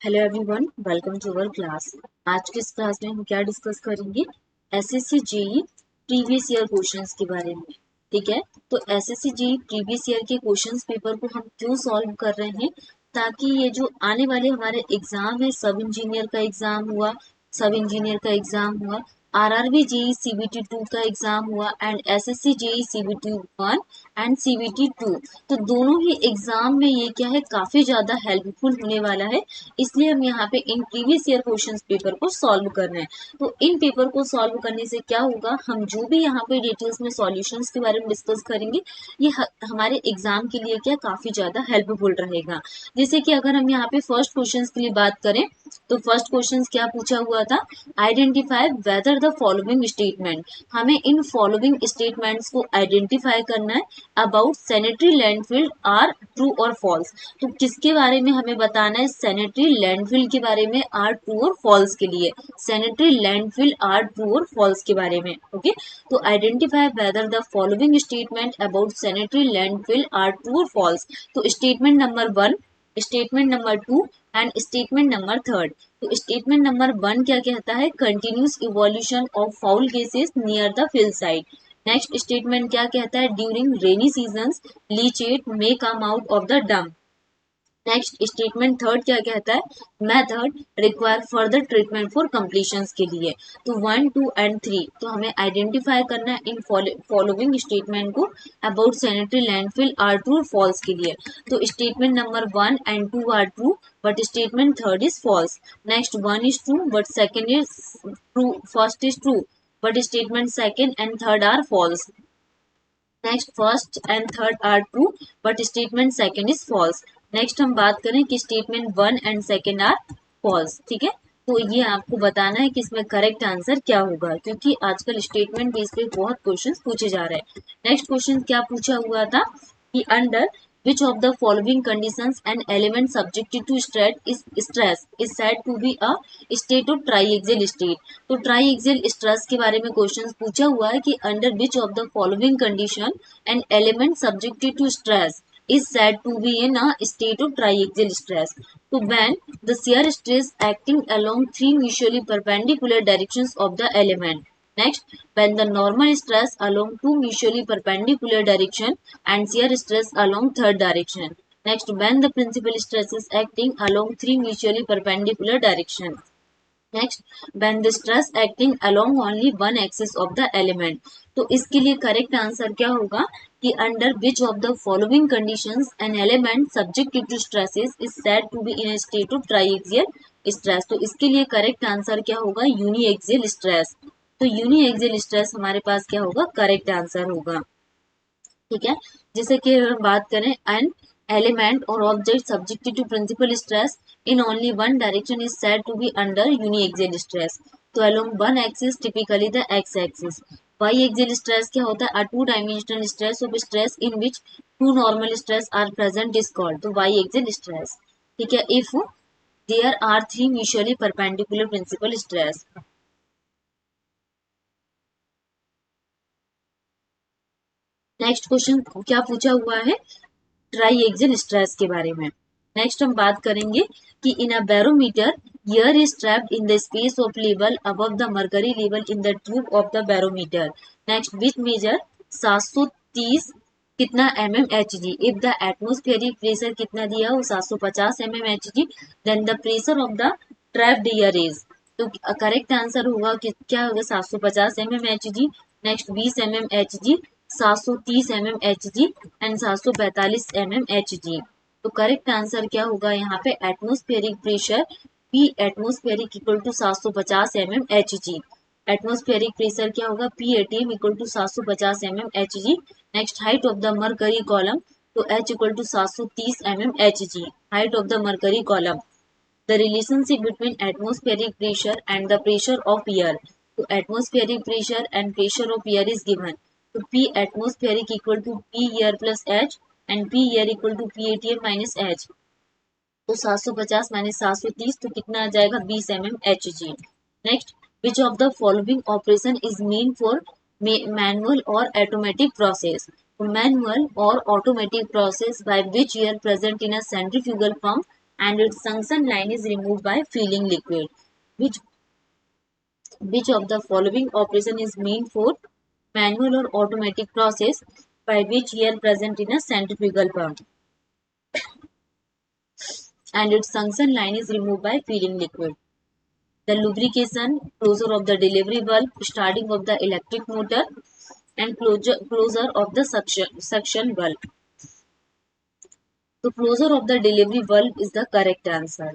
Hello everyone, welcome to our class. आज के इस क्लास में हम क्या डिस्कस करेंगे? SSC JEE previous year questions के बारे में। ठीक है, तो एसएससी जेईई प्रीवियस ईयर के क्वेश्चंस पेपर को हम क्यों सॉल्व कर रहे हैं? ताकि ये जो आने वाले हमारे एग्जाम है, सब इंजीनियर का एग्जाम हुआ, सब इंजीनियर का एग्जाम हुआ, आरआरबी जेईई सीबीटी 2 का एग्जाम हुआ and SSC JEE CBT 1 and CBT 2, तो दोनों ही एग्जाम में ये क्या है, काफी ज्यादा हेल्पफुल होने वाला है। इसलिए हम यहाँ पे in previous year questions paper को सॉल्व कर रहे हैं। तो इन पेपर को सॉल्व करने से क्या होगा, हम जो भी यहाँ पे डिटेल्स में सॉल्यूशंस के बारे में डिस्कस करेंगे, ये हमारे एग्जाम के लिए क्या काफी ज्यादा हेल्पफुल रहेगा। जैसे कि अगर हम यहाँ पे फर्स्ट क्वेश्चन के लिए बात करें, तो फर्स्ट क्वेश्चन क्या पूछा हुआ था? Identify whether the following statement. हमें इन फॉलोइंग स्टेटमेंट्स को आइडेंटिफाई करना है about sanitary landfill are true और फॉल्स। तो किसके बारे में हमें बताना है? सैनिटरी लैंडफिल के बारे में, आर ट्रू और फॉल्स के लिए। सैनिटरी लैंडफिल आर ट्रू और फॉल्स के बारे में। ओके, तो identify whether the following statement about sanitary landfill are true और फॉल्स। तो statement number 1, statement number 2 and statement number 3। तो स्टेटमेंट नंबर 1 क्या कहता है? Continuous evolution of foul cases near the fill site. Next statement क्या कहता है? During rainy seasons leachate may come out of the dump. Next statement 3 क्या कहता है? Method require further treatment for completion के लिए। तो 1, 2 एंड 3, तो हमें आइडेंटिफाई करना है इन फॉलोइंग स्टेटमेंट को about sanitary landfill are true false के लिए। तो statement number 1 and 2 are true but statement 3 is false. Next 1 is true but second is true, first is true but statement second and third are false. Next first and third are true but statement second is false. Next हम बात करें कि statement 1 and second are false. ठीक है, तो ये आपको बताना है कि इसमें करेक्ट आंसर क्या होगा, क्योंकि आजकल स्टेटमेंट बेस पे बहुत क्वेश्चंस पूछे जा रहे हैं। नेक्स्ट क्वेश्चन क्या पूछा हुआ था कि under which of the following conditions an element subjected to stress is said to be a state of triaxial state। तो ट्राईएक्सियल स्ट्रेस के बारे में क्वेश्चन पूछा हुआ है कि under which of the following condition an element subjected to stress is said to be in a state of triaxial stress। तो when the shear stress acting along three mutually perpendicular directions of the element। Next, when the normal stress along two mutually perpendicular direction and shear stress along third direction। Next, when the principal stress is acting along three mutually perpendicular direction। Next, when the stress acting along only one axis of the element। तो इसके लिए correct answer क्या होगा कि under which of the following conditions an element subjected to stresses is said to be in state of triaxial stress. तो इसके लिए correct answer क्या होगा? Uniaxial stress. तो यूनिएक्सियल स्ट्रेस हमारे पास क्या होगा? करेक्ट आंसर होगा। ठीक है, जैसे कि हम बात करें एन एलिमेंट और object subjected to principal stress in only one direction is said to be under uniaxial stress. तो along one axis, typically the x axis. Biaxial stress क्या होता है? A two dimensional stress of stress in which two normal stress are present is called. तो biaxial stress. ठीक है, if there are three mutually perpendicular principal stress. Next question क्या पूछा हुआ है? ट्राईएक्सियल स्ट्रेस के बारे में। नेक्स्ट हम बात करेंगे कि in a barometer air is trapped in the space of level above the mercury level in the tube of the barometer. Next, which measure 730 कितना mmHg if the atmospheric pressure कितना दिया हो? 750 mmHg। Then the pressure of the trapped air is. तो correct answer होगा कि क्या होगा? 750 mmHg। Next 20 mmHg, 730 mmHg and 745 mmHg। तो करेक्ट आंसर क्या होगा यहाँ पे? Atmospheric pressure P atmospheric equal to 750 mmHg। Atmospheric pressure क्या होगा? P ATM equal to 750 mmHg। Next, height of the mercury column, तो H equal to 730 mmHg, height of the mercury column. The relationship between atmospheric pressure and the pressure of air। तो atmospheric pressure and pressure of air is given। तो P atmospheric equal to P air plus H and P air equal to P ATM minus H। तो 750 minus 730 तो कितना आ जाएगा? 20 mmHg। Next, which of the following operation is mean for manual और automatic process. Manual और automatic process by which air present in a centrifugal pump and its sunken line is removed by filling liquid. Which of the following operation is meant for manual or automatic process by which air present in a centrifugal pump and its sunken line is removed by filling liquid? The lubrication, closure of the delivery valve, starting of the electric motor, and closure of the suction valve. तो closure of the delivery valve is the correct answer.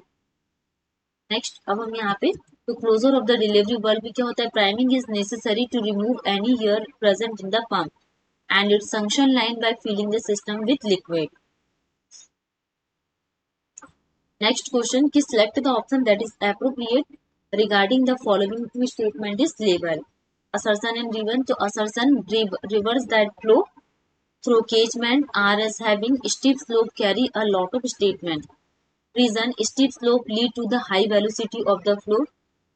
Next, अब हम यहाँ पे तो closure of the delivery valve क्या होता है? Priming is necessary to remove any air present in the pump and its suction line by filling the system with liquid. Next question, कि select the option that is appropriate regarding the following two statement is label. Assertion and given. So assertion, rivers that flow through catchment are as having steep slope carry a lot of statement. Reason, steep slope lead to the high velocity of the flow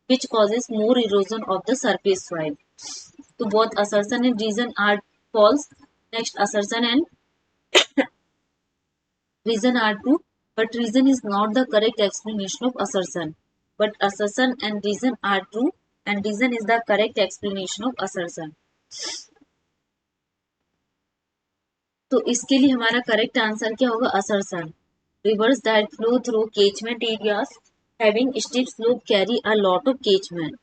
which causes more erosion of the surface soil. So both assertion and reason are false. Next, assertion and reason are true, but reason is not the correct explanation of assertion. But assertion and reason are true and reason is the correct explanation of assertion. तो इसके लिए हमारा correct answer क्या होगा? Assertion. Rivers that flow through catchment areas having steep slope carry a lot of catchment.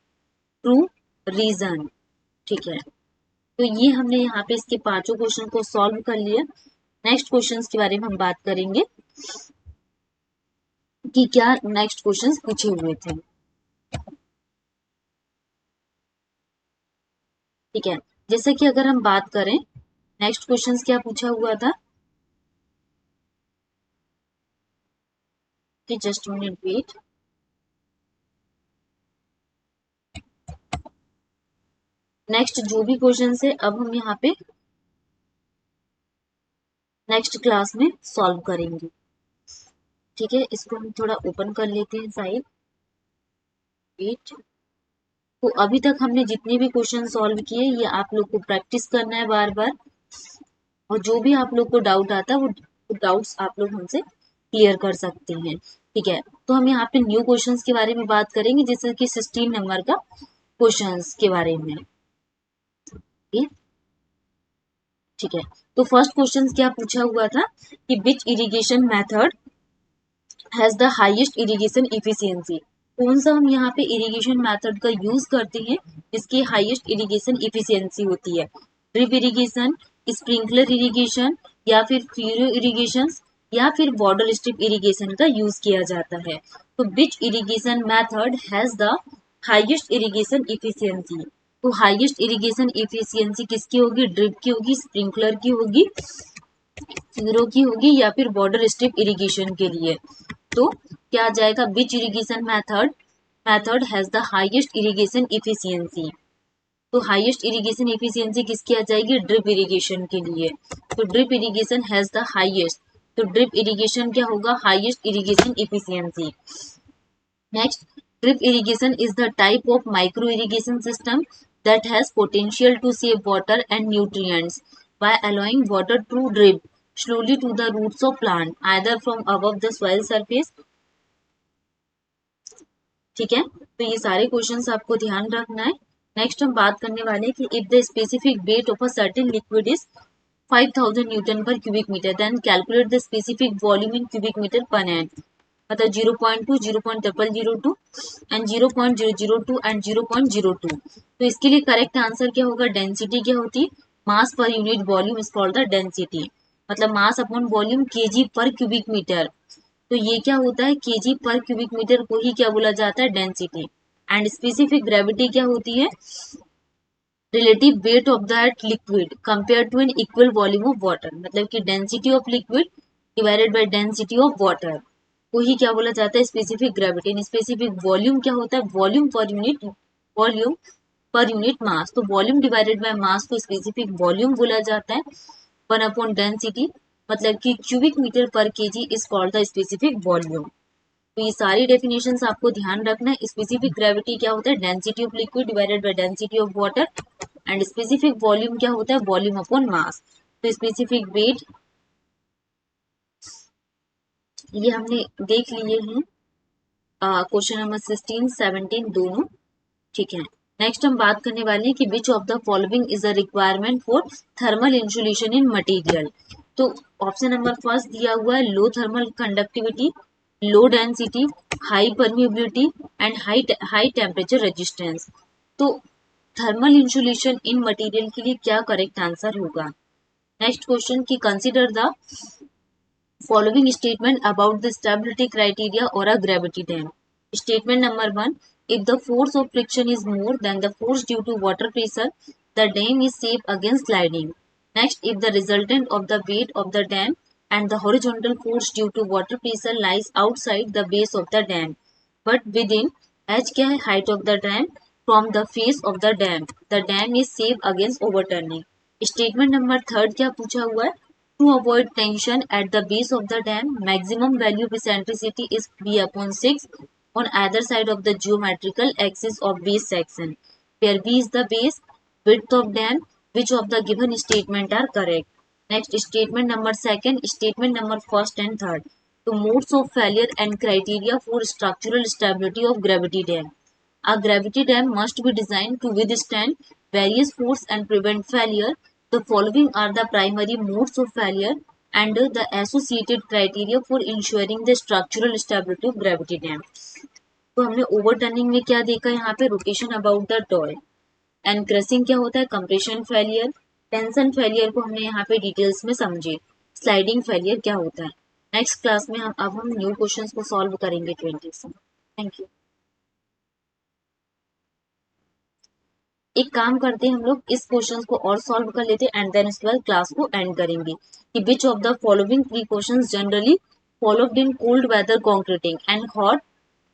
True. Reason. ठीक है, तो ये हमने यहाँ पे इसके पांचों क्वेश्चन को सॉल्व कर लिया. नेक्स्ट क्वेश्चंस के बारे में हम बात करेंगे कि क्या नेक्स्ट क्वेश्चंस पूछे हुए थे. ठीक है, जैसे कि अगर हम बात करें नेक्स्ट क्वेश्चंस क्या पूछा हुआ था कि जस्ट मिनट वेट. नेक्स्ट जो भी क्वेश्चन है अब हम यहाँ पे नेक्स्ट क्लास में सॉल्व करेंगे. ठीक है, इसको हम थोड़ा ओपन कर लेते हैं साइड. वेट. तो अभी तक हमने जितने भी क्वेश्चन सॉल्व किए ये आप लोग को प्रैक्टिस करना है बार बार, और जो भी आप लोग को डाउट आता है वो डाउट्स आप लोग हमसे क्लियर कर सकते हैं. ठीक है, तो हम यहाँ पे न्यू क्वेश्चंस के बारे में बात करेंगे, जैसे कि 16 नंबर का क्वेश्चंस के बारे में. ठीक है, तो फर्स्ट क्वेश्चन क्या पूछा हुआ था कि which irrigation method has the highest irrigation efficiency. कौन सा हम यहाँ पे इरिगेशन मेथड का यूज करते हैं जिसकी हाईएस्ट इरिगेशन इफिशियंसी होती है? ड्रिप इरिगेशन, स्प्रिंकलर इरिगेशन, या फिर फ्यूरो इरिगेशन, या फिर बॉर्डर स्ट्रिप इरिगेशन का यूज किया जाता है. तो which irrigation method has the highest irrigation efficiency. तो हाईएस्ट इरिगेशन इफिशियंसी किसकी होगी? ड्रिप की होगी, स्प्रिंकलर की होगी, फ्यूरो की होगी, या फिर बॉर्डर स्ट्रिप इरिगेशन के लिए. तो क्या आ जाएगा? Which irrigation method has the highest irrigation efficiency. तो हाईएस्ट इरिगेशन इफिशियंसी किसकी आ जाएगी? ड्रिप इरिगेशन के लिए. तो drip irrigation has the highest. तो ड्रिप इरिगेशन क्या होगा? Highest irrigation efficiency. Next, drip irrigation is the type of micro irrigation system that has potential to save water and nutrients by allowing water to drip slowly to the roots of plant either from above the soil surface. ठीक है, तो ये सारे questions आपको ध्यान रखना है. Next हम बात करने वाले हैं कि if the specific weight of a certain liquid is 5000 newton per cubic metre then calculate the specific volume in cubic metre per N. मतलब 0.2, 0.002 एंड 0.002 एंड 0.02. तो इसके लिए करेक्ट आंसर क्या होगा? डेंसिटी क्या होती है? Mass per unit volume is called the density. मतलब mass upon volume K G per cubic metre. तो ये क्या होता है? केजी पर क्यूबिक मीटर को ही क्या बोला जाता है? डेंसिटी. एंड स्पेसिफिक ग्रेविटी क्या होती है? Relative weight of that liquid compare to an equal volume of water. मतलब कि density of liquid divided by density of water को ही क्या बोला जाता है? Specific gravity. स्पेसिफिक वॉल्यूम क्या होता है? Volume per unit mass. तो वॉल्यूम डिवाइडेड बाय मास को स्पेसिफिक वॉल्यूम बोला जाता है. 1 अपॉन डेंसिटी मतलब कि क्यूबिक मीटर पर KG is called the specific volume. तो ये सारी डेफिनेशंस आपको ध्यान रखना है. स्पेसिफिक ग्रेविटी क्या होता है? Density of liquid divided by density of water. And specific volume क्या होता है? Volume upon mass. तो स्पेसिफिक वेट ये हमने देख लिए हैं क्वेश्चन नंबर 16, 17 दोनों, ठीक है। नेक्स्ट हम बात करने वाले हैं कि which of the following is a requirement for thermal insulation in material. तो ऑप्शन नंबर फर्स्ट दिया हुआ है low thermal conductivity, low density, high permeability and high temperature resistance. तो थर्मल इंसुलेशन इन मटेरियल के लिए क्या करेक्ट आंसर होगा। Next question की consider the following statement about the stability criteria or a gravity dam. Statement number 1. If the force of friction is more than the force due to water pressure, the dam is safe against sliding. Next, if the resultant of the weight of the dam and the horizontal force due to water pressure lies outside the base of the dam, but within h क्या है height of the dam from the face of the dam is safe against overturning. Statement number 3 क्या पूछा हुआ है, to avoid tension at the base of the dam, maximum value of eccentricity is B/6 on either side of the geometrical axis of base section, where B is the base width of dam. Which of the given statement are correct? Next, statement number 2, statement number 1 and 3. The modes of failure and criteria for structural stability of gravity dam. A gravity dam must be designed to withstand various forces and prevent failure. The following are the primary modes of failure and the associated criteria for ensuring the structural stability of gravity dam. तो हमने overturning में क्या देखा, यहाँ पे rotation about the toy, and crushing क्या होता है, कंप्रेशन फेलियर, टेंशन फेलियर को हमने यहाँ पे डिटेल्स में समझे, स्लाइडिंग फेलियर क्या होता है। नेक्स्ट क्लास में हम न्यू क्वेश्चंस को सॉल्व करेंगे 20 से। Thank you. एक काम करते हैं हम लोग, इस क्वेश्चन को और सॉल्व कर लेते हैं एंड देन उसके बाद क्लास को एंड करेंगे कि which of the following precautions generally followed in cold weather concreting and hot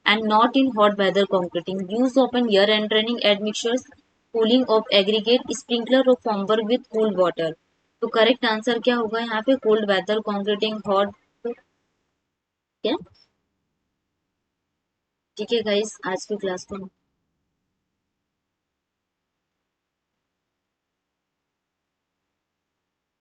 and not in hot weather concreting. Use of an air entraining admixtures, cooling of aggregate, sprinkler of formwork with cool water. तो correct answer क्या होगा यहाँ पे, cold weather concreting hot. क्या ठीक है guys, आज की क्लास को